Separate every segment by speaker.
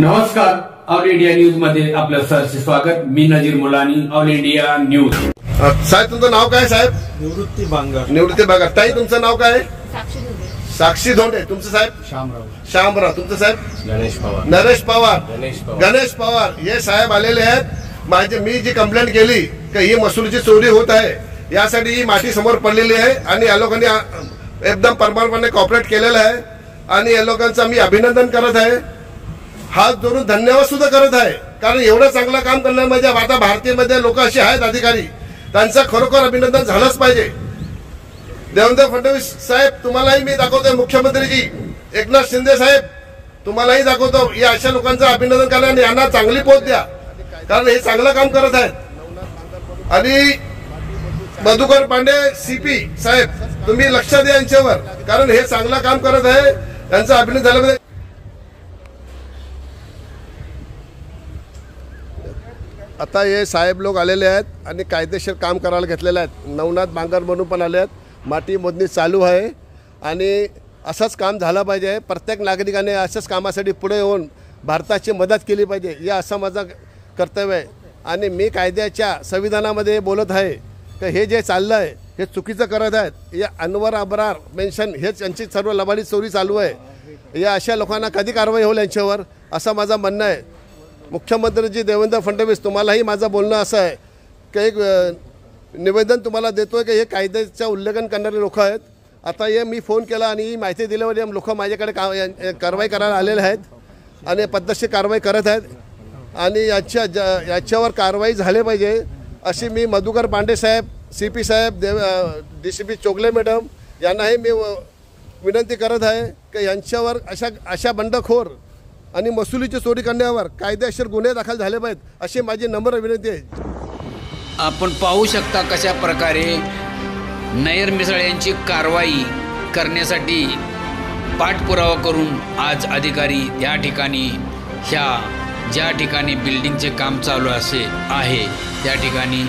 Speaker 1: नमस्कार, all India news मध्ये आपलं सहर्ष स्वागत। मी नजीर मुलानी, ऑल इंडिया न्यूज।
Speaker 2: साहेब तुमचं नाव काय साहेब?
Speaker 3: निवृत्ती बांगर।
Speaker 2: निवृत्ती बांगर। ताई तुमचं नाव काय?
Speaker 3: साक्षी
Speaker 2: धोंडे। तुमचं साहेब? श्यामराव। तुमचं साहेब? नरेश पवार। हे साहेब आलेले आहेत। माझे मी जी कंप्लेंट केली की ही महसूलची चोरी होत आहे, यासाठी ही माती समोर पडलेली आहे आणि या लोकांनी एकदम परमानंटपणे कॉपरेट केलेलं आहे आणि या लोकांचं मी अभिनंदन करत आहे, हात जोडून धन्यवाद सुद्धा करत आहे। कारण एवढं चांगलं काम करण्यामध्ये आता भारतीयमध्ये लोक असे आहेत अधिकारी, त्यांचं खरोखर अभिनंदन झालंच पाहिजे। देवेंद्र फडणवीस साहेब तुम्हालाही मी दाखवतोय, मुख्यमंत्रीजी एकनाथ शिंदे साहेब तुम्हालाही दाखवतो, या अशा लोकांचं अभिनंदन करा आणि यांना चांगली पोच द्या, कारण हे चांगलं काम करत आहेत। आणि मधुकर पांडे सीपी साहेब तुम्ही लक्ष द्या यांच्यावर, कारण हे चांगलं काम करत आहे, त्यांचं अभिनंदन झालं पाहिजे। आता हे साहेब लोक आलेले आहेत आणि कायदेशीर काम करायला घेतलेले आहेत। नवनाथ बांगर म्हणून पण आले आहेत। माती मोजणी चालू आहे आणि असंच काम झालं पाहिजे। प्रत्येक नागरिकाने अशाच कामासाठी पुढे येऊन भारताची मदत केली पाहिजे, या असं माझं कर्तव्य आहे। आणि मी कायद्याच्या संविधानामध्ये बोलत आहे की हे जे चाललं आहे हे चुकीचं करत आहेत। या अनवर अब्रार मेन्शन हेच यांची सर्व लबाडी चोरी चालू आहे। या अशा लोकांना कधी कारवाई होईल यांच्यावर, असं माझं म्हणणं आहे। मुख्यमंत्रीजी देवेंद्र फडणवीस तुम्हालाही माझं बोलणं असं आहे की एक निवेदन तुम्हाला देतो आहे की हे कायद्याचं उल्लंघन करणारे लोक आहेत। आता हे मी फोन केला आणि ही माहिती दिल्यावर लोक माझ्याकडे कारवाई करायला आलेले आहेत आणि पद्धतशीर कारवाई करत आहेत आणि याच्यावर कारवाई झाली पाहिजे अशी मी मधुकर पांडे साहेब, सीपी साहेब, DCP चोगले मॅडम यांनाही मी विनंती करत आहे की यांच्यावर अशा बंडखोर आणि महसुलीची चोरी करण्यावर कायदेशीर गुन्हे दाखल झाले पाहिजेत, अशी माझी नम्र विनंती आहे।
Speaker 4: आपण पाहू शकता कशा प्रकारे नयर मिसळ यांची कारवाई करण्यासाठी पाठपुरावा करून आज अधिकारी या ठिकाणी ज्या ठिकाणी बिल्डिंगचे काम चालू आहे त्या ठिकाणी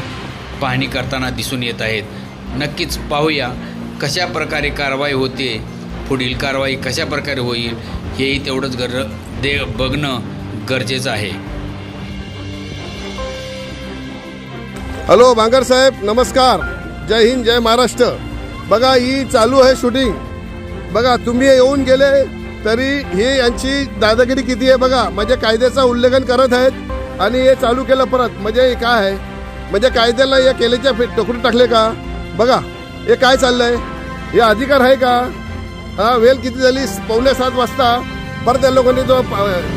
Speaker 4: पाहणी करताना दिसून येत आहेत। नक्कीच पाहूया कशा प्रकारे कारवाई होते, पुढील कारवाई कशा प्रकारे होईल हेही तेवढंच बघणं गरजेचं आहे।
Speaker 2: हॅलो बांगर साहेब, नमस्कार, जय हिंद, जय महाराष्ट्र। बघा ही चालू आहे शूटिंग, बघा तुम्ही येऊन गेले तरी हे यांची दादागिरी किती आहे बघा। म्हणजे कायद्याचं उल्लंघन करत आहेत आणि हे चालू केलं परत, म्हणजे काय आहे, म्हणजे कायद्याला या केलेच्या टोकरी टाकले का? बघा हे काय चाललंय, हे अधिकार आहे का? हा वेळ किती झाली, 6:45 वाजता परत या लोकांनी जो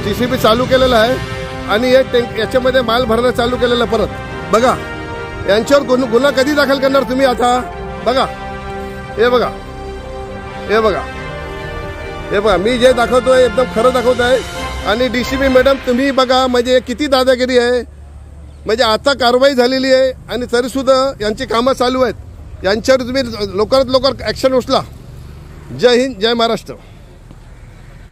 Speaker 2: JCB चालू केलेला आहे आणि याच्यामध्ये माल भरणं चालू केलेलं परत। बघा यांच्यावर गुन्हा कधी दाखल करणार तुम्ही आता? बघा हे बघा, हे बघा, हे बघा, मी जे दाखवतोय एकदम खरं दाखवतोय। आणि DCP मॅडम तुम्ही बघा, म्हणजे किती दादागिरी आहे, म्हणजे आता कारवाई झालेली आहे आणि तरीसुद्धा यांची कामं चालू आहेत, यांच्यावर तुम्ही लवकरात लवकर ॲक्शन उचला। जय हिंद, जय महाराष्ट्र।